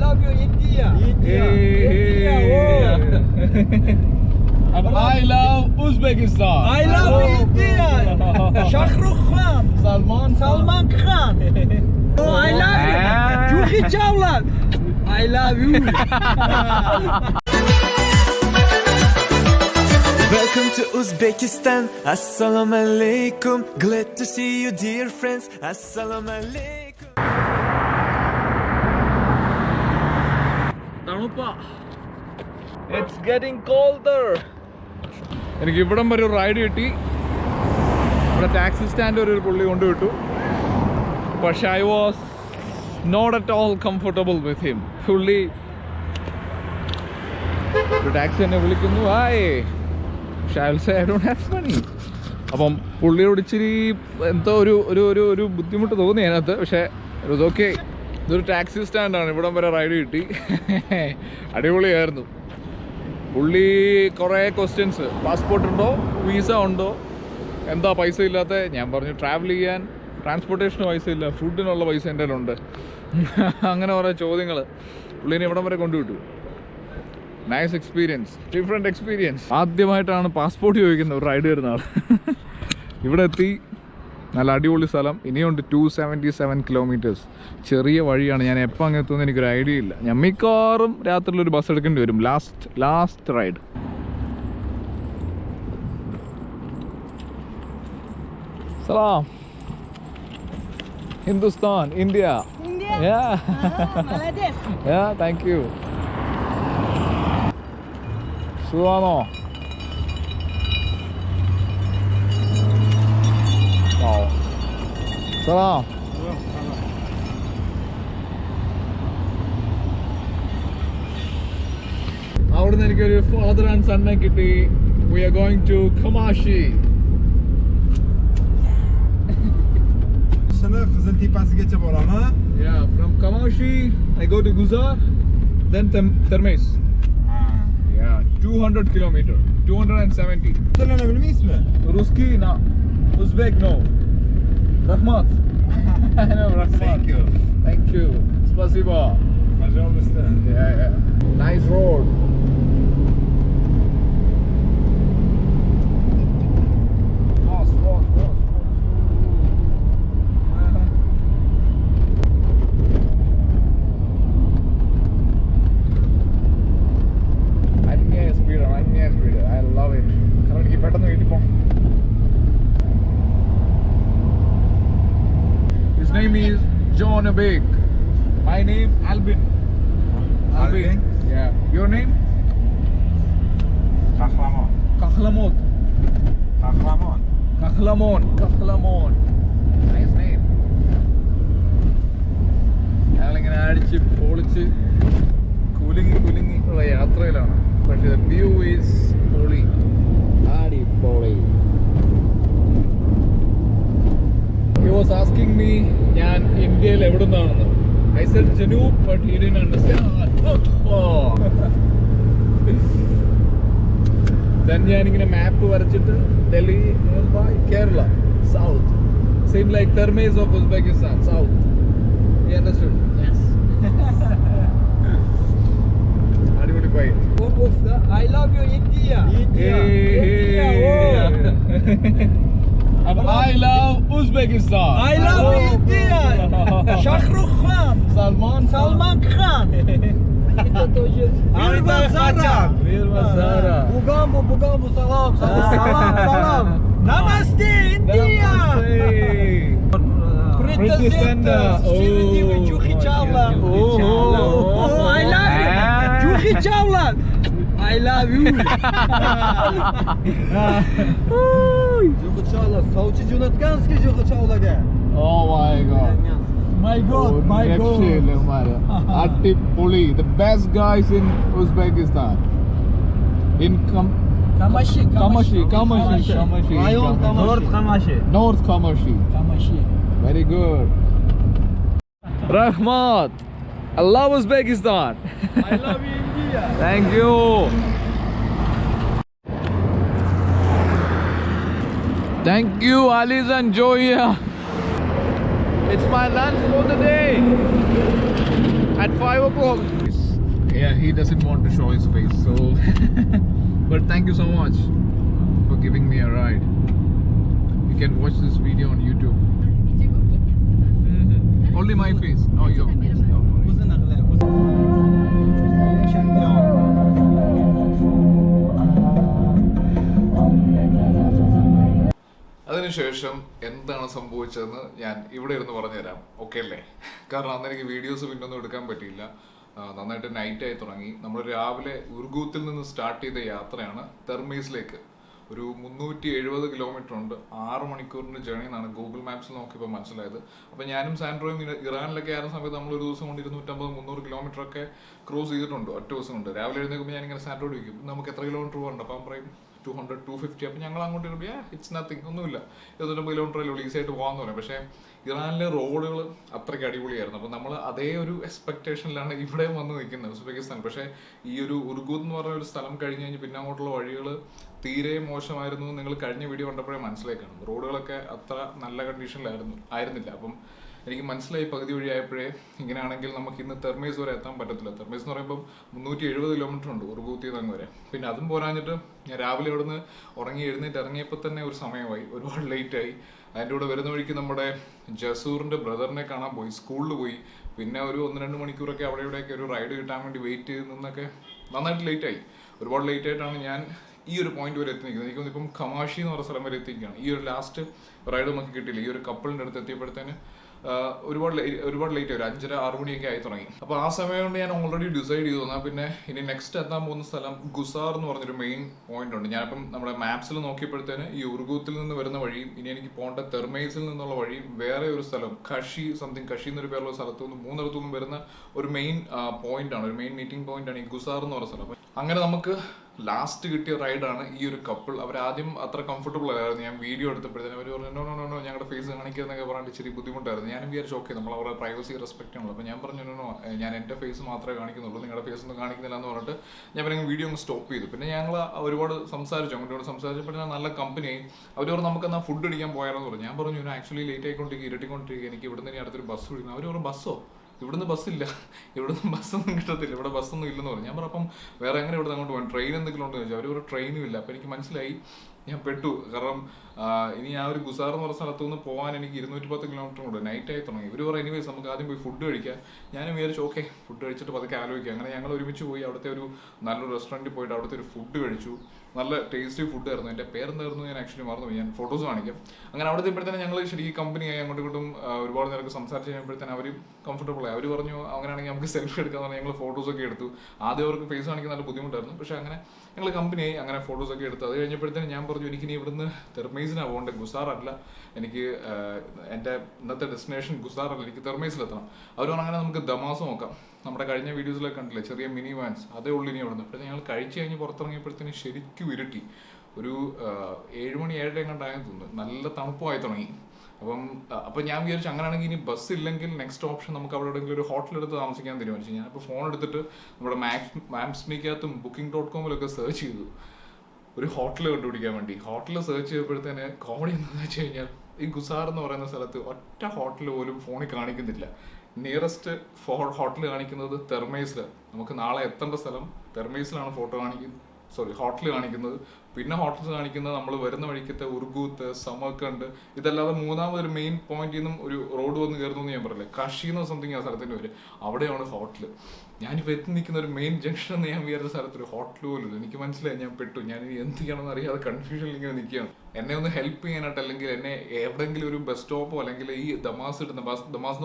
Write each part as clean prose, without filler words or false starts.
love you, India. India. And I love Uzbekistan. I love India. Shah Rukh Khan. Salman Khan. Oh, I love you. Juhi Chawla. I love you. Welcome to Uzbekistan. Assalamu alaikum. Glad to see you, dear friends. Assalamu alaikum. Tanupa. It's getting colder. എനിക്ക് ഇവിടം വരെ ഒരു ride കിട്ടി. ഇവിടെ taxi stand ഒരു പുള്ളി കൊണ്ടുവിട്ടു. പക്ഷെ I was not at all comfortable with him. പുള്ളി ഒരു ടാക്സി എന്നെ വിളിക്കുന്നു, ഹായ്, പക്ഷെ I will say I don't have money. അപ്പം പുള്ളിയോട് ഇച്ചിരി എന്തോ ഒരു ബുദ്ധിമുട്ട് തോന്നി അതിനകത്ത്. പക്ഷേ ഇറ്റ് ഓക്കെ. ഇതൊരു ടാക്സി സ്റ്റാൻഡാണ്, ഇവിടം വരെ റൈഡ് കിട്ടി. അടിപൊളിയായിരുന്നു. പുള്ളി കുറേ ക്വസ്റ്റ്യൻസ്, പാസ്പോർട്ട് ഉണ്ടോ, വീസ ഉണ്ടോ, എന്താ പൈസ ഇല്ലാത്ത. ഞാൻ പറഞ്ഞു ട്രാവൽ ചെയ്യാൻ ട്രാൻസ്പോർട്ടേഷന് പൈസ ഇല്ല, ഫുഡിനുള്ള പൈസ എൻ്റെ കയ്യിലുണ്ട്. അങ്ങനെ കുറേ ചോദ്യങ്ങൾ പുള്ളീനെ ഇവിടം വരെ കൊണ്ടുവിട്ടു. Nice experience, different experience. ആദ്യമായിട്ടാണ് പാസ്പോർട്ട് ചോദിക്കുന്നത് ഒരു റൈഡ് വരുന്ന ആൾ. ഇവിടെ എത്തി, നല്ല അടിപൊളി സ്ഥലം. ഇനിയുണ്ട് 277 കിലോമീറ്റേഴ്സ്. ചെറിയ വഴിയാണ്. ഞാൻ എപ്പോൾ അങ്ങനെ എത്തുമെന്ന് എനിക്കൊരു ഐഡിയ ഇല്ല. ഞാൻ മിക്കവാറും രാത്രിയിലൊരു ബസ് എടുക്കേണ്ടി വരും. Last ride. Salam. Hindustan, India. Thank you. സുഖമാണോ? Salam. അവിടുന്ന് എനിക്കൊരു ഫാദർ ആൻഡ് സണ്ണെ കിട്ടി. We are going to Kamashi. Şunu Kızıl Tepesi geçip oranı. Yeah, from Kamashi I go to Guzar, then Termes. Yeah, 200 kilometer, 270. Hatırlanabilir mi ismi? Ruski na, Uzbek no. Rahmat. Thank you. Thank you. Spasiba. Пожалуйста. Yeah. Nice road. Fast. Anniya speed. I love it. Karani pettannu veeti po. His name is John Abeg. My name Albin. Albin? Yeah. Your name? Kahraman. Kahlamon. Nice name. ഞങ്ങളിങ്ങനെ അടിച്ച് പൊളിച്ച് കുലുങ്ങി ഉള്ള യാത്രയിലാണ്. പക്ഷേ view is പൊളി, അടിപൊളി. He was asking me ഞാൻ ഇന്ത്യയിൽ എവിടെ നിന്നാണെന്ന്. I said Janoob, but he didn't understand. Then ഞാനിങ്ങനെ മാപ്പ് വരച്ചിട്ട് Delhi, Mumbai, Kerala, south. Same like Termes of Uzbekistan, south. You understood? Yes. അടിപൊളി പോയി. I love you, India. And I love Uzbekistan. I love India. Shah Rukh Khan. Salman Khan. Virmasara. Bugambu, salam. Namaste, India. Pretty Senda. Juhi Chawla. Oh, I love you. Juhi Chawla. I love you. Juhi Chawla. Sauchi Junatkanski Juhi Chawla. Oh my God. My God. Atipoli, the best guys in Uzbekistan. In Kamashi. North Kamashi. Very good. Rahmat. I love Uzbekistan. I love India. Thank you. Thank you, Alice and Joya. It's my lunch for the day. at 5 o'clock. Yeah, he doesn't want to show his face, so but thank you so much for giving me a ride. You can watch this video on YouTube. Only my face, no your face. No. അതിനുശേഷം എന്താണ് സംഭവിച്ചതെന്ന് ഞാൻ ഇവിടെ ഇരുന്ന് പറഞ്ഞുതരാം. Okay അല്ലേ? കാരണം അന്ന് എനിക്ക് വീഡിയോസ് പിന്നൊന്നും എടുക്കാൻ പറ്റിയില്ല. നന്നായിട്ട് നൈറ്റായി തുടങ്ങി. നമ്മൾ രാവിലെ ഉർഗൂത്തിൽ നിന്ന് സ്റ്റാർട്ട് ചെയ്ത യാത്രയാണ് തെർമീസിലേക്ക്. ഒരു 370 കിലോമീറ്റർ ഉണ്ട്. 6 മണിക്കൂറിൻ്റെ ജേണി എന്നാണ് ഗൂഗിൾ മാപ്സിൽ നോക്കിയപ്പോൾ മനസ്സിലായത്. അപ്പോൾ ഞാനും സാൻഡ്രോയും ഇറാനിലൊക്കെ ആയിരുന്ന സമയത്ത് നമ്മളൊരു ദിവസം കൊണ്ട് 250-300 കിലോമീറ്റർ ഒക്കെ ക്രോസ് ചെയ്തിട്ടുണ്ട് ഒറ്റ ദിവസം കൊണ്ട്. രാവിലെ എഴുന്നേൽക്കുമ്പോൾ ഞാനിങ്ങനെ സാൻഡ്രോട് ചോദിക്കും, നമുക്ക് എത്ര കിലോമീറ്റർ പോകണ്ട? അപ്പം പറയും 200-250. അപ്പം ഞങ്ങൾ അങ്ങോട്ട് ഇടുമ്പോൾ ഇറ്റ്സ് നത്തിങ്, ഒന്നുമില്ല, 250 കിലോമീറ്ററിൽ ഈസിയായിട്ട് പോകാമെന്ന് പറയും. പക്ഷേ ഇറാനിലെ റോഡുകൾ അത്രയ്ക്ക് അടിപൊളിയായിരുന്നു. അപ്പം നമ്മൾ അതേ ഒരു എക്സ്പെക്ടേഷനിലാണ് ഇവിടെ വന്ന് നിൽക്കുന്നത് ഉസ്ബെക്കിസ്ഥാൻ. പക്ഷേ ഈ ഒരു ഉർഗൂത്ത് എന്ന് പറഞ്ഞ ഒരു സ്ഥലം കഴിഞ്ഞ് കഴിഞ്ഞ് പിന്നെ അങ്ങോട്ടുള്ള വഴികൾ തീരെ മോശമായിരുന്നു. നിങ്ങൾ കഴിഞ്ഞ വീഡിയോ കണ്ടപ്പോഴേ മനസ്സിലാക്കണം. റോഡുകളൊക്കെ അത്ര നല്ല കണ്ടീഷനിലായിരുന്നില്ല. അപ്പം എനിക്ക് മനസ്സിലായി പകുതി വഴിയായപ്പോഴേ ഇങ്ങനെയാണെങ്കിൽ നമുക്ക് ഇന്ന് തെർമീസ് വരെ എത്താൻ പറ്റത്തില്ല. തെർമീസ് എന്ന് പറയുമ്പോൾ 370 കിലോമീറ്റർ ഉണ്ട് ഉർഗൂത്തിൽ നിന്ന് അങ്ങ് വരെ. പിന്നെ അതും പോരാഞ്ഞിട്ട് ഞാൻ രാവിലെ അവിടെ നിന്ന് എഴുന്നേറ്റ് ഇറങ്ങിയപ്പോൾ തന്നെ ഒരു സമയമായി, ഒരുപാട് ലേറ്റായി. അതിൻ്റെ കൂടെ വരുന്ന വഴിക്ക് നമ്മുടെ ജസൂറിൻ്റെ ബ്രദറിനെ കാണാൻ പോയി, സ്കൂളിൽ പോയി. പിന്നെ ഒരു 1-2 മണിക്കൂറൊക്കെ അവിടെ ഇവിടെയൊക്കെ ഒരു റൈഡ് കിട്ടാൻ വേണ്ടി വെയിറ്റ് ചെയ്ത് നിന്നൊക്കെ നന്നായിട്ട് ലേറ്റായി. ഒരുപാട് ലേറ്റായിട്ടാണ് ഞാൻ ഈ ഒരു പോയിന്റ് വരെ എത്തി നിൽക്കുന്നത്. എനിക്കൊന്നിപ്പം ഖമാഷി എന്ന് പറഞ്ഞ സ്ഥലം വരെ എത്തിക്കുകയാണ്. ഈ ഒരു ലാസ്റ്റ് റൈഡ് നമുക്ക് കിട്ടിയില്ല. ഈ ഒരു കപ്പിളിൻ്റെ അടുത്ത് എത്തിയപ്പോഴത്തേന് ഒരുപാട് ലേറ്റ് ആയി, 5:30-6 മണിയൊക്കെ ആയി തുടങ്ങി. അപ്പോൾ ആ സമയം കൊണ്ട് ഞാൻ ഓൾറെഡി ഡിസൈഡ് ചെയ്തു തന്നാൽ പിന്നെ ഇനി നെക്സ്റ്റ് എത്താൻ പോകുന്ന സ്ഥലം ഗുസാർ എന്ന് പറഞ്ഞൊരു മെയിൻ പോയിന്റ് ഉണ്ട്. ഞാനിപ്പം നമ്മുടെ മാപ്സിൽ നോക്കിയപ്പോഴത്തേന് ഈ ഉർഗൂത്തിൽ നിന്ന് വരുന്ന വഴിയും ഇനി എനിക്ക് പോകേണ്ട തെർമൈസിൽ നിന്നുള്ള വഴിയും വേറെ ഒരു സ്ഥലം കഷി എന്നൊരു പേരുള്ള സ്ഥലത്തു നിന്ന് 3 വരുന്ന ഒരു മെയിൻ പോയിന്റ് ആണ്, ഒരു മെയിൻ മീറ്റിംഗ് പോയിന്റ് ആണ് ഈ ഗുസാർ എന്ന് പറഞ്ഞ സ്ഥലം. അങ്ങനെ നമുക്ക് ലാസ്റ്റ് കിട്ടിയ റൈഡാണ് ഈ ഒരു കപ്പിൾ. അവരാദ്യം അത്ര കംഫർട്ടബിൾ ആയിരുന്നു. ഞാൻ വീഡിയോ എടുത്തപ്പോഴത്തേനും അവർ പറഞ്ഞു നോ ഞങ്ങളുടെ ഫേസ് കാണിക്കുന്നതൊക്കെ പറഞ്ഞിട്ട് ഇച്ചിരി ബുദ്ധിമുട്ടായിരുന്നു. ഞാനും വിചാരിച്ചു ഓക്കെ, നമ്മൾ അവരുടെ പ്രൈവസി റെസ്പെക്ട് ആണല്ലോ. അപ്പോൾ ഞാൻ പറഞ്ഞു നോ, ഞാൻ എൻ്റെ ഫേസ് മാത്രമേ കാണിക്കുന്നുള്ളൂ, നിങ്ങളുടെ ഫേസ് ഒന്നും കാണിക്കുന്നില്ല എന്ന് പറഞ്ഞിട്ട് ഞാൻ പിന്നെ വീഡിയോ ഒന്ന് സ്റ്റോപ്പ് ചെയ്തു. പിന്നെ ഞങ്ങൾ ഒരുപാട് അങ്ങോട്ട് സംസാരിച്ചപ്പോൾ നല്ല കമ്പനിയായി. അവർ പറഞ്ഞു നമുക്കെന്നാൽ ഫുഡ് അടിക്കാൻ പോയാലെന്ന് പറഞ്ഞു. ഞാൻ പറഞ്ഞു ആക്ച്വലി ലേറ്റ് ആയിക്കൊണ്ടിരിക്കുക, ഇരുട്ടിക്കൊണ്ടിരിക്കുക, എനിക്ക് ഇവിടുന്ന് ഇനി അടുത്തൊരു ബസ് വിളിക്കുന്നു. അവർ പറഞ്ഞു ബസ്സോ? ഇവിടുന്ന് ബസ്സില്ല, ഇവിടുന്ന് ബസ്സൊന്നും കിട്ടത്തില്ല, ഇവിടെ ബസ്സൊന്നും ഇല്ലെന്ന് പറഞ്ഞു. ഞാൻ പറഞ്ഞു അപ്പം വേറെ എങ്ങനെ ഇവിടുന്ന് അങ്ങോട്ട് പോകാൻ, ട്രെയിൻ എന്തെങ്കിലും ഉണ്ടെന്ന് ചോദിച്ചാൽ അവർ ഒരു ട്രെയിനും ഇല്ല. അപ്പോൾ എനിക്ക് മനസ്സിലായി ഞാൻ പെട്ടു. കാരണം ഇനി ആ ഒരു ഗുസാർ എന്ന് പറഞ്ഞ സ്ഥലത്തു നിന്ന് പോകാൻ എനിക്ക് 210 കിലോമീറ്റർ കൂടെ നൈറ്റായി തുടങ്ങി. ഇവർ പറയും എനിവേസ് നമുക്ക് ആദ്യം പോയി ഫുഡ് കഴിക്കാം. ഞാനും വിചാരിച്ചു ഓക്കെ, ഫുഡ് കഴിച്ചിട്ട് പതുക്കെ ആലോചിക്കാം. അങ്ങനെ ഞങ്ങൾ ഒരുമിച്ച് പോയി അവിടുത്തെ ഒരു നല്ലൊരു റെസ്റ്റോറൻറ്റിൽ പോയിട്ട് അവിടുത്തെ ഒരു ഫുഡ് കഴിച്ചു. നല്ല ടേസ്റ്റി ഫുഡ് ആയിരുന്നു. എൻ്റെ പേരെന്തായിരുന്നു ഞാൻ ആക്ച്വലി മറന്നു, ഞാൻ ഫോട്ടോസ് കാണിക്കാം. അങ്ങനെ അവിടെ എത്തിയപ്പോഴത്തേനും ഞങ്ങൾ ശരിക്കും കമ്പനിയായി അങ്ങോട്ടും ഇങ്ങോട്ടും ഒരുപാട് നേരം സംസാരിച്ച് കഴിയുമ്പോഴത്തേനും അവർ കംഫർട്ടബിൾ ആയി. അവർ പറഞ്ഞു അങ്ങനെയാണെങ്കിൽ നമുക്ക് സെൽഫി എടുക്കാമെന്ന് പറഞ്ഞാൽ ഞങ്ങൾ ഫോട്ടോസൊക്കെ എടുത്തു. ആദ്യം അവർക്ക് ഫേസ് കാണിക്കാൻ നല്ല ബുദ്ധിമുട്ടായിരുന്നു, പക്ഷേ അങ്ങനെ ഞങ്ങൾ കമ്പനിയായി അങ്ങനെ ഫോട്ടോസൊക്കെ എടുത്തു. അത് കഴിഞ്ഞപ്പോഴത്തേനും ഞാൻ പറഞ്ഞു എനിക്കിനി ഇവിടുന്ന് തെർമൈസിനാണ് പോകേണ്ടത്, ഗുസാറല്ല. എനിക്ക് എൻ്റെ ഇന്നത്തെ ഡെസ്റ്റിനേഷൻ ഗുസാറല്ല, എനിക്ക് തെർമൈസിലെത്തണം. അവർ പറഞ്ഞു അങ്ങനെ നമുക്ക് ദമാസ് നോക്കാം. നമ്മുടെ കഴിഞ്ഞ വീഡിയോസിലൊക്കെ കണ്ടില്ലേ ചെറിയ മിനി വാൻസ്, അതേ ഉള്ളൂ ഇനി അവിടുന്ന്. അപ്പോൾ ഞങ്ങൾ കഴിച്ച് കഴിഞ്ഞ് പുറത്തിറങ്ങിയപ്പോഴത്തേനും ശരിക്കും ഇരുട്ടി. ഒരു 7 മണി 7:30 എങ്ങാണ്ടായെന്ന് തോന്നുന്നു. നല്ല തണുപ്പമായി തുടങ്ങി. അപ്പം ഞാൻ വിചാരിച്ചു അങ്ങനെയാണെങ്കിൽ ഇനി ബസ് ഇല്ലെങ്കിൽ നെക്സ്റ്റ് ഓപ്ഷൻ നമുക്ക് അവിടെ എവിടെയെങ്കിലും ഒരു ഹോട്ടലെടുത്ത് താമസിക്കാൻ തീരുമാനിച്ചു. ഞാനിപ്പോൾ ഫോൺ എടുത്തിട്ട് നമ്മുടെ മാപ്സ്മിക്കകത്തും booking.com സെർച്ച് ചെയ്തു ഒരു ഹോട്ടൽ കണ്ടുപിടിക്കാൻ വേണ്ടി. ഹോട്ടൽ സെർച്ച് ചെയ്തപ്പോഴത്തേന് കോമഡി എന്താണെന്ന് വെച്ച് കഴിഞ്ഞാൽ ഈ ഗുസാർ എന്ന് പറയുന്ന സ്ഥലത്ത് ഒറ്റ ഹോട്ടൽ പോലും ഫോണിൽ കാണിക്കുന്നില്ല. നിയറസ്റ്റ് ഹോട്ടൽ കാണിക്കുന്നത് തെർമൈസിൽ. നമുക്ക് നാളെ എത്തേണ്ട സ്ഥലം തെർമൈസിലാണ് ഹോട്ടൽ കാണിക്കുന്നത്. പിന്നെ ഹോട്ടൽസ് കാണിക്കുന്നത് നമ്മൾ വരുന്ന വഴിക്കത്തെ ഉർഗൂത്ത്, സമർക്കണ്ട്, ഇതല്ലാതെ മൂന്നാമതൊരു മെയിൻ പോയിന്റിൽ നിന്നും ഒരു റോഡ് വന്ന് കയറുന്നു എന്ന് ഞാൻ പറയില്ലേ, കഷീന്നോ സംതിങ് ആ സ്ഥലത്തിൻ്റെ പേര്, അവിടെയാണ് ഹോട്ടൽ. ഞാനിപ്പോൾ എത്തി നിൽക്കുന്ന ഒരു മെയിൻ ജംഗ്ഷൻ എന്ന് ഞാൻ വിചാരിച്ച സ്ഥലത്തൊരു ഹോട്ടൽ പോലും എനിക്ക് മനസ്സിലായി. ഞാൻ പെട്ടു. ഞാൻ എന്ത് ചെയ്യണമെന്ന് അറിയാതെ കൺഫ്യൂഷനിൽ ഇങ്ങനെ നിൽക്കുകയാണ്. എന്നെ ഒന്ന് ഹെൽപ്പ് ചെയ്യാനായിട്ട് അല്ലെങ്കിൽ എന്നെ എവിടെയെങ്കിലും ഒരു ബസ് സ്റ്റോപ്പോ അല്ലെങ്കിൽ ഈ ദമാസ് എന്ന്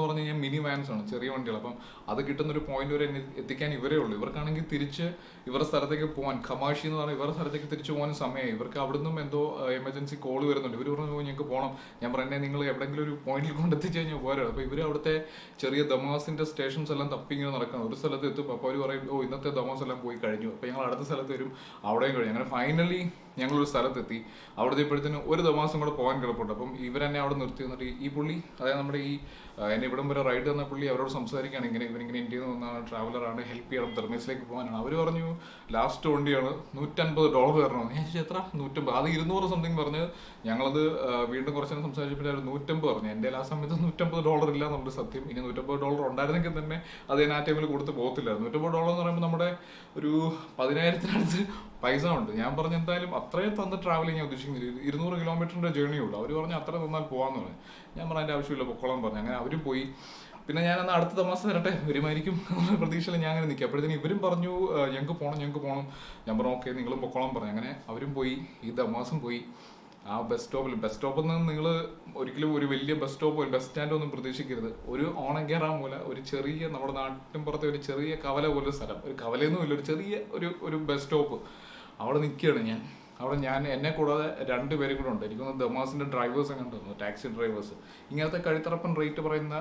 പറഞ്ഞു കഴിഞ്ഞാൽ മിനി വാൻസ് ആണ്, ചെറിയ വണ്ടികൾ. അപ്പം അത് കിട്ടുന്നൊരു പോയിന്റ് വരെ എത്തിക്കാൻ ഇവരേ ഉള്ളൂ. ഇവർക്കാണെങ്കിൽ തിരിച്ച് ഇവരുടെ സ്ഥലത്തേക്ക് പോകാൻ, ഖമാഷി എന്ന് പറഞ്ഞാൽ ഇവരുടെ സ്ഥലത്തേക്ക് തിരിച്ച് പോകാൻ സമയമായി. ഇവർക്ക് അവിടെ നിന്നും എന്തോ എമർജൻസി കോൾ വരുന്നുണ്ട്. ഇവർ പറഞ്ഞു ഞങ്ങൾക്ക് പോകണം. ഞാൻ പറഞ്ഞേ നിങ്ങൾ എവിടെയെങ്കിലും ഒരു പോയിന്റിൽ കൊണ്ടെത്തിച്ച് കഴിഞ്ഞാൽ പോരാ. അപ്പോൾ ഇവർ അവിടുത്തെ ചെറിയ ദമാസിൻ്റെ സ്റ്റേഷൻസ് എല്ലാം തപ്പി ഇങ്ങനെ നടക്കണം. ഒരു സ്ഥലത്ത് എത്തും, അപ്പോൾ അവർ പറയും ഇന്നത്തെ ദമാസ് എല്ലാം പോയി കഴിഞ്ഞു, അപ്പോൾ ഞങ്ങൾ അടുത്ത സ്ഥലത്ത് വരും, അവിടെയും കഴിഞ്ഞു. അങ്ങനെ ഫൈനലി ഞങ്ങളൊരു സ്ഥലത്തെത്തി. അവിടെ എത്തിയപ്പോഴത്തേനും ഒരു ദിവസം കൂടെ പോകാൻ കിടപ്പുണ്ട്. അപ്പം ഇവരെന്നെ അവിടെ നിർത്തി എന്നിട്ട് ഈ പുള്ളി, അതായത് നമ്മുടെ ഈ എന്നെ ഇവിടം വരെ റൈഡ് തന്ന പുള്ളി അവരോട് സംസാരിക്കുകയാണ്. ഇവരിങ്ങനെ ഇന്ത്യയിൽ നിന്ന് വന്ന ട്രാവലറാണ്, ഹെൽപ്പ് ചെയ്യണം, തെർമേസിലേക്ക് പോകാനാണ്. അവർ പറഞ്ഞു ലാസ്റ്റ് വണ്ടിയാണ് $150 തരണം. ഞാൻ ചോദിച്ചു എത്ര? 150. അത് 200 സംതിങ് പറഞ്ഞ് ഞങ്ങളത് വീണ്ടും കുറച്ച് നേരം സംസാരിച്ചപ്പോൾ അവർ 150 പറഞ്ഞു. എൻ്റെ ആ സമയത്ത് $150 ഇല്ല എന്നുള്ളത് സത്യം. ഇനി $150 ഉണ്ടായിരുന്നെങ്കിൽ തന്നെ അത് ഞാൻ ആ ടൈമിൽ കൊടുത്ത് പോകത്തില്ലായിരുന്നു. $150 എന്ന് പറയുമ്പോൾ നമ്മുടെ ഒരു 10,000-ത്തിനടുത്ത് പൈസ ഉണ്ട്. ഞാൻ പറഞ്ഞു എന്തായാലും അത്രയും തന്ന ട്രാവലിങ് ഞാൻ ഉദ്ദേശിക്കുന്നില്ല, 200 കിലോമീറ്ററിൻ്റെ ജേർണി ഉള്ളൂ. അവർ പറഞ്ഞു അത്ര തന്നാൽ പോകാമെന്ന് പറഞ്ഞു. ഞാൻ പറഞ്ഞു അതിൻ്റെ ആവശ്യമില്ല, പൊക്കോളം പറഞ്ഞു. അങ്ങനെ അവരും പോയി. പിന്നെ ഞാനന്ന് അടുത്ത തമാസം വരട്ടെ വരുമായിരിക്കും എന്നുള്ള പ്രതീക്ഷയിൽ ഞാൻ അങ്ങനെ നിൽക്കുക. അപ്പോഴത്തേനും ഇവരും പറഞ്ഞു ഞങ്ങൾക്ക് പോകണം. ഞാൻ പറഞ്ഞു ഓക്കെ നിങ്ങളും പൊക്കോളം പറഞ്ഞു. അങ്ങനെ അവരും പോയി. ഈ തമാസം പോയി. ആ ബസ് സ്റ്റോപ്പിൽ നിന്ന് നിങ്ങൾ ഒരിക്കലും ഒരു വലിയ ബസ് സ്റ്റോപ്പോ ബസ് സ്റ്റാൻഡോ ഒന്നും പ്രതീക്ഷിക്കരുത്. ഒരു ഓണങ്കേറാ മൂല, ഒരു ചെറിയ നമ്മുടെ നാട്ടിൻപുറത്തെ ഒരു ചെറിയ കവല പോലൊരു സ്ഥലം, ഒരു കവലയൊന്നുമില്ല, ഒരു ചെറിയ ഒരു ബസ് സ്റ്റോപ്പ്. അവിടെ നിൽക്കുകയാണ് ഞാൻ. അവിടെ എന്നെ കൂടാതെ 2 പേരും കൂടെ ഉണ്ട്. എനിക്കൊന്ന് ദമാസിൻ്റെ ഡ്രൈവേഴ്സ് കണ്ടു, ടാക്സി ഡ്രൈവേഴ്സ്. ഇങ്ങനത്തെ കഴുത്തറപ്പൻ റേറ്റ് പറയുന്ന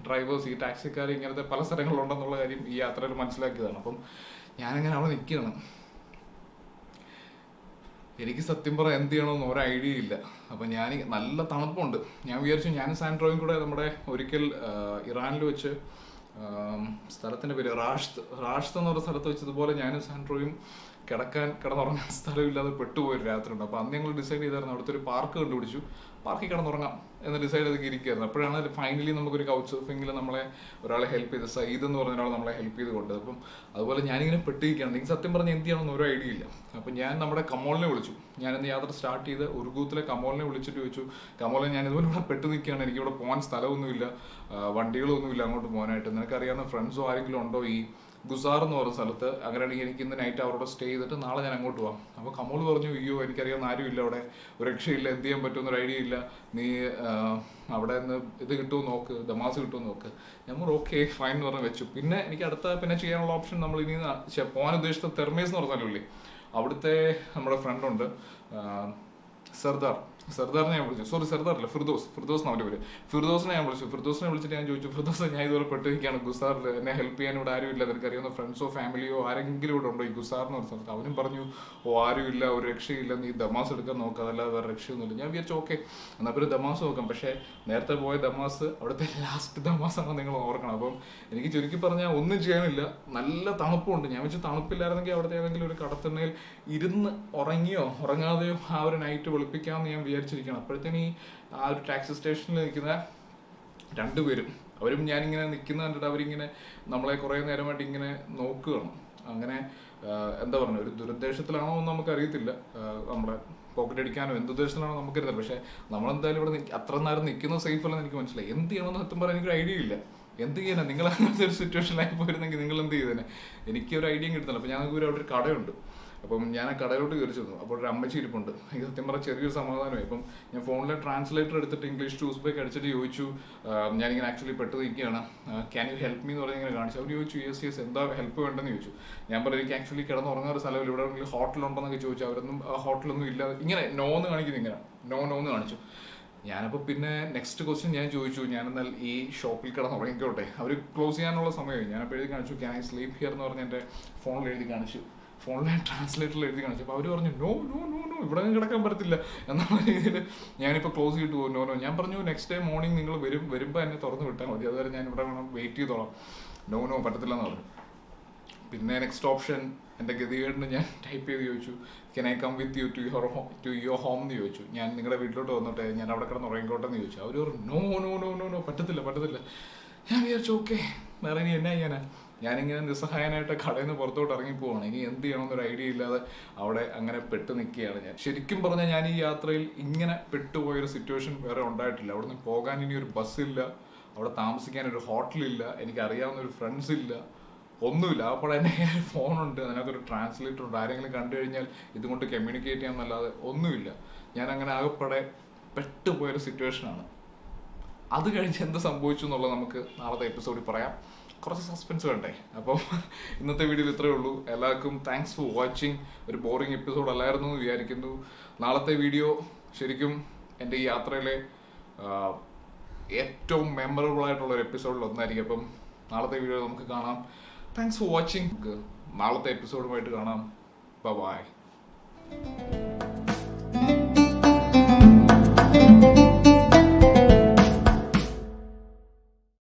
ഡ്രൈവേഴ്സ്, ഈ ടാക്സിക്കാർ ഇങ്ങനത്തെ പല സ്ഥലങ്ങളുണ്ടെന്നുള്ള കാര്യം ഈ യാത്രയിൽ മനസ്സിലാക്കിയതാണ്. അപ്പം ഞാനിങ്ങനെ അവിടെ നിൽക്കുകയാണ്. എനിക്ക് സത്യം പറയാൻ എന്ത് ചെയ്യണമെന്ന് ഒരു ഐഡിയ ഇല്ല. അപ്പം ഞാൻ നല്ല തണുപ്പുണ്ട്. ഞാൻ വിചാരിച്ചു ഞാൻ സാൻഡ്രോയും കൂടെ നമ്മുടെ ഒരിക്കൽ ഇറാനിൽ വെച്ച് സ്ഥലത്തിൻ്റെ പേര് റാഷ്ത് എന്ന് പറഞ്ഞ സ്ഥലത്ത് വെച്ചതുപോലെ ഞാനും സാൻഡ്രോയും കിടന്നുറങ്ങാൻ സ്ഥലമില്ലാതെ പെട്ടുപോയൊരു രാത്രിയുണ്ട്. അപ്പോൾ അന്ന് ഞങ്ങൾ ഡിസൈഡ് ചെയ്തായിരുന്നു അവിടുത്തെ ഒരു പാർക്ക് കണ്ടുപിടിച്ചു, പാർക്കിൽ കിടന്നുറങ്ങാം എന്ന് ഡിസൈഡ് ചെയ്തൊക്കെ ഇരിക്കുകയായിരുന്നു. അപ്പോഴാണ് ഫൈനലി നമുക്കൊരു കൗച്ച് സർഫിങ്ങിൽ നമ്മളെ ഒരാളെ ഹെൽപ്പ് ചെയ്ത്, സയ്യിദ് എന്ന് പറഞ്ഞ ഒരാൾ നമ്മളെ ഹെൽപ്പ് ചെയ്ത് കൊണ്ടത്. അപ്പം അതുപോലെ ഞാനിങ്ങനെ പെട്ടിരിക്കുകയാണ്. എനിക്ക് സത്യം പറഞ്ഞാൽ എന്ത് ചെയ്യണമെന്ന് ഒരു ഐഡിയ ഇല്ല. അപ്പം ഞാൻ നമ്മുടെ കമോളിനെ വിളിച്ചു. ഞാനിന്ന് യാത്ര സ്റ്റാർട്ട് ചെയ്ത് ഉർഗൂത്തിലെ കമോളിനെ വിളിച്ചിട്ട് ചോദിച്ചു, കമോളെ ഞാൻ ഇതുപോലെ ഇവിടെ പെട്ട് നിൽക്കുകയാണ്, എനിക്കിവിടെ പോകാൻ സ്ഥലമൊന്നുമില്ല, വണ്ടികളൊന്നുമില്ല അങ്ങോട്ട് പോകാനായിട്ട്, നിനക്കറിയാവുന്ന ഫ്രണ്ട്സോ ആരെങ്കിലും ഉണ്ടോ ഈ ഗുസാർ എന്ന് പറഞ്ഞ സ്ഥലത്ത്? അങ്ങനെയാണെങ്കിൽ എനിക്ക് ഇന്ന് നൈറ്റ് അവരോട് സ്റ്റേ ചെയ്തിട്ട് നാളെ ഞാൻ അങ്ങോട്ട് പോകാം. അപ്പോൾ കമോൾ പറഞ്ഞു അയ്യോ എനിക്കറിയാവുന്ന ആരുമില്ല അവിടെ, ഒരു രക്ഷയില്ല, എന്ത് ചെയ്യാൻ പറ്റുമെന്നൊരു ഐഡിയ ഇല്ല, നീ അവിടെ നിന്ന് ഇത് കിട്ടുമോ നോക്ക്, ദമാസ് കിട്ടുമോ നോക്ക്. നമ്മൾ ഓക്കെ ഫൈൻ എന്ന് പറഞ്ഞ് വെച്ചു. പിന്നെ എനിക്ക് പിന്നെ ചെയ്യാനുള്ള ഓപ്ഷൻ നമ്മൾ ഇനി പോകാൻ ഉദ്ദേശിച്ച തെർമേസ് എന്ന് പറഞ്ഞാലേ അവിടുത്തെ നമ്മുടെ ഫ്രണ്ടുണ്ട് സർദാറിനെ ഞാൻ വിളിച്ചു. സർദാറില്ല, ഫിർദോസ് എന്നാണ് അവൻ്റെ പേര്. ഫിർദോസിനെ ഞാൻ വിളിച്ചിട്ട് ഞാൻ ചോദിച്ചു, ഫിർദോസ് ഞാൻ ഇതുപോലെ പെട്ടിരിക്കുകയാണ് ഗുസാറിൽ, എന്നെ ഹെൽപ്പ് ചെയ്യാൻ ഇവിടെ ആരുമില്ല, നിനക്കറിയാവുന്ന ഫ്രണ്ട്സോ ഫാമിലിയോ ആരെങ്കിലും ഇവിടെ ഉണ്ടോ ഈ ഗുസാർ എന്ന് പറഞ്ഞ സ്ഥലത്ത്? അവനും പറഞ്ഞു ആരുമില്ല, ഒരു രക്ഷയില്ല, നീ ദമാസ് എടുക്കാൻ നോക്കുക, അതല്ലാതെ വേറെ രക്ഷയൊന്നുമില്ല. ഞാൻ വിചാരിച്ചു ഓക്കെ എന്നാൽ പിന്നെ ദമാസ് നോക്കാം. പക്ഷേ നേരത്തെ പോയ ദമാസ് അവിടുത്തെ ലാസ്റ്റ് ദമാസാണ് നിങ്ങൾ ഓർക്കണം. അപ്പം എനിക്ക് ചുരുക്കി പറഞ്ഞാൽ ഒന്നും ചെയ്യാനില്ല, നല്ല തണുപ്പുണ്ട്. ഞാൻ വെച്ച് തണുപ്പില്ലായിരുന്നെങ്കിൽ അവിടുത്തെ ഏതെങ്കിലും ഒരു കടത്തിണ്ണയിൽ ഇരുന്ന് ഉറങ്ങാതെയോ ആ ഒരു നൈറ്റ് വെളുപ്പിക്കാമെന്ന് ഞാൻ വിചാരിച്ചിരിക്കണം. അപ്പോഴത്തേന് ആ ഒരു ടാക്സി സ്റ്റേഷനിൽ നിൽക്കുന്ന 2 പേരും അവരും ഞാനിങ്ങനെ നിൽക്കുന്ന കണ്ടിട്ട് അവരിങ്ങനെ നമ്മളെ കുറേ നേരമായിട്ട് ഇങ്ങനെ നോക്കുകയാണ്. അങ്ങനെ എന്താ പറയുക, ഒരു ദുരുദ്ദേശത്തിലാണോ എന്ന് നമുക്കറിയത്തില്ല, നമ്മുടെ പോക്കറ്റ് അടിക്കാനോ എന്തുദ്ദേശത്തിലാണോ നമുക്കറിയില്ല. പക്ഷേ നമ്മളെന്തായാലും ഇവിടെ അത്ര നേരം നിൽക്കുന്നത് സേഫ് അല്ലെന്ന് എനിക്ക് മനസ്സിലായി. എന്ത് ചെയ്യണമെന്ന് സത്യം പറയാൻ എനിക്കൊരു ഐഡിയ ഇല്ല. എന്ത് ചെയ്യാനാണ്? നിങ്ങൾ അങ്ങനത്തെ ഒരു സിറ്റുവേഷനിലായി പോയിരുന്നെങ്കിൽ നിങ്ങൾ എന്ത് ചെയ്തേനെ? എനിക്കൊരു ഐഡിയയും കിട്ടുന്നില്ല. അപ്പോൾ ഞങ്ങൾക്ക് അവിടെ ഒരു കടയുണ്ട്. അപ്പം ഞാൻ ആ കടയിലോട്ട് കയറി ചെന്നു. അപ്പോൾ ഒരു അമ്മച്ചി ഇരിപ്പുണ്ട്. എനിക്ക് സത്യം പറഞ്ഞാൽ ചെറിയൊരു സമാധാനമായി. അപ്പം ഞാൻ ഫോണിലെ ട്രാൻസ്ലേറ്റർ എടുത്തിട്ട് ഇംഗ്ലീഷ് ടു ഉസ്ബെക്ക് അടിച്ചിട്ട് ചോദിച്ചു, ഞാനിങ്ങനെ ആക്ച്വലി പെട്ട് നിൽക്കുകയാണ്, ക്യാൻ യു ഹെൽപ്പ് മീ എന്ന് പറഞ്ഞ് ഇങ്ങനെ കാണിച്ചു. അവർ ചോദിച്ചു യെസ് എന്താ ഹെൽപ്പ് വേണ്ടെന്ന് ചോദിച്ചു. ഞാൻ പറഞ്ഞു എനിക്ക് ആക്ച്വലി കിടന്നുറങ്ങാറ് സ്ഥലമില്ല, ഇവിടെ എങ്കിലും ഹോട്ടലുണ്ടെന്നൊക്കെ ചോദിച്ചു. അവരൊന്നും ഹോട്ടലൊന്നും ഇല്ല, ഇങ്ങനെ നോന്ന് കാണിക്കുന്നു, ഇങ്ങനെ നോന്ന് കാണിച്ചു. ഞാനപ്പോൾ പിന്നെ നെക്സ്റ്റ് ക്വസ്റ്റ്യൻ ഞാൻ ചോദിച്ചു, ഞാനെന്നാൽ ഈ ഷോപ്പിൽ കിടന്നുറങ്ങിക്കോട്ടെ, അവർ ക്ലോസ് ചെയ്യാനുള്ള സമയമായി. ഞാനപ്പോൾ എഴുതി കാണിച്ചു ക്യാൻ ഐ സ്ലീപ്പ് ഹിയർ എന്ന് പറഞ്ഞ് എൻ്റെ ഫോണിൽ എഴുതി കാണിച്ചു. ഫോണിലെ ട്രാൻസ്ലേറ്ററിൽ എഴുതി കാണിച്ചു. അപ്പോൾ അവർ പറഞ്ഞു നോ ഇവിടെ നിന്ന് കിടക്കാൻ പറ്റത്തില്ല എന്നുള്ള രീതിയിൽ ഞാനിപ്പോൾ ക്ലോസ് ചെയ്തിട്ട് പോകും. നോ ഞാൻ പറഞ്ഞു നെക്സ്റ്റ് ഡേ മോർണിംഗ് നിങ്ങൾ വരുമ്പോൾ എന്നെ തുറന്ന് വിട്ടാൽ മതി, അതുവരെ ഞാൻ ഇവിടെ വേണം വെയിറ്റ് ചെയ്തോളാം. നോ പറ്റത്തില്ല എന്ന് പറഞ്ഞു. പിന്നെ നെക്സ്റ്റ് ഓപ്ഷൻ എൻ്റെ ഗതികേടിന് ഞാൻ ടൈപ്പ് ചെയ്ത് ചോദിച്ചു, can I come with you to your home എന്ന് ചോദിച്ചു. ഞാൻ നിങ്ങളുടെ വീട്ടിലോട്ട് വന്നിട്ട് ഞാൻ അവിടെ കിടന്ന് ഉറങ്ങിക്കോട്ടെ എന്ന് ചോദിച്ചു. അവർ പറഞ്ഞു നോ പറ്റത്തില്ല. ഞാൻ വിചാരിച്ചു ഓക്കെ വേറെ ഇനി എന്നാ ചെയ്യാനാ? ഞാനിങ്ങനെ നിസ്സഹായനായിട്ട് കടയിൽ നിന്ന് പുറത്തോട്ട് ഇറങ്ങിപ്പോവാണ്. ഇനി എന്ത് ചെയ്യണമെന്നൊരു ഐഡിയ ഇല്ലാതെ അവിടെ അങ്ങനെ പെട്ട് നിൽക്കുകയാണ് ഞാൻ. ശരിക്കും പറഞ്ഞാൽ ഞാൻ ഈ യാത്രയിൽ ഇങ്ങനെ പെട്ടുപോയൊരു സിറ്റുവേഷൻ വേറെ ഉണ്ടായിട്ടില്ല. അവിടെ നിന്ന് പോകാൻ ഇനി ഒരു ബസ്സില്ല, അവിടെ താമസിക്കാൻ ഒരു ഹോട്ടലില്ല, എനിക്ക് അറിയാവുന്ന ഒരു ഫ്രണ്ട്സ് ഇല്ല, ഒന്നുമില്ല. അപ്പോൾ എൻ്റെ കയ്യിൽ ഫോണുണ്ട്, അതിനകത്തൊരു ട്രാൻസ്ലേറ്റർ ഉണ്ട്, ആരെങ്കിലും കണ്ടു കഴിഞ്ഞാൽ ഇതുകൊണ്ട് കമ്മ്യൂണിക്കേറ്റ് ചെയ്യാമെന്നല്ലാതെ ഒന്നുമില്ല. ഞാൻ അങ്ങനെ ആകെപ്പാടെ പെട്ടുപോയൊരു സിറ്റുവേഷനാണ്. അത് കഴിഞ്ഞ് എന്ത് സംഭവിച്ചു എന്നുള്ളത് നമുക്ക് നാളത്തെ എപ്പിസോഡിൽ പറയാം. കുറച്ച് സസ്പെൻസ് വേണ്ടേ? അപ്പോൾ ഇന്നത്തെ വീഡിയോയിൽ ഇത്രയേ ഉള്ളൂ. എല്ലാവർക്കും താങ്ക്സ് ഫോർ വാച്ചിങ്. ഒരു ബോറിംഗ് എപ്പിസോഡ് അല്ലായിരുന്നു എന്ന് വിചാരിക്കുന്നു. നാളത്തെ വീഡിയോ ശരിക്കും എൻ്റെ ഈ യാത്രയിലെ ഏറ്റവും മെമ്മറബിൾ ആയിട്ടുള്ള ഒരു എപ്പിസോഡിൽ ഒന്നായിരിക്കും. അപ്പം നാളത്തെ വീഡിയോ നമുക്ക് കാണാം. Thanks for watching. നാളത്തെ എപ്പിസോഡുമായിട്ട് കാണാം. ബൈ. Bye.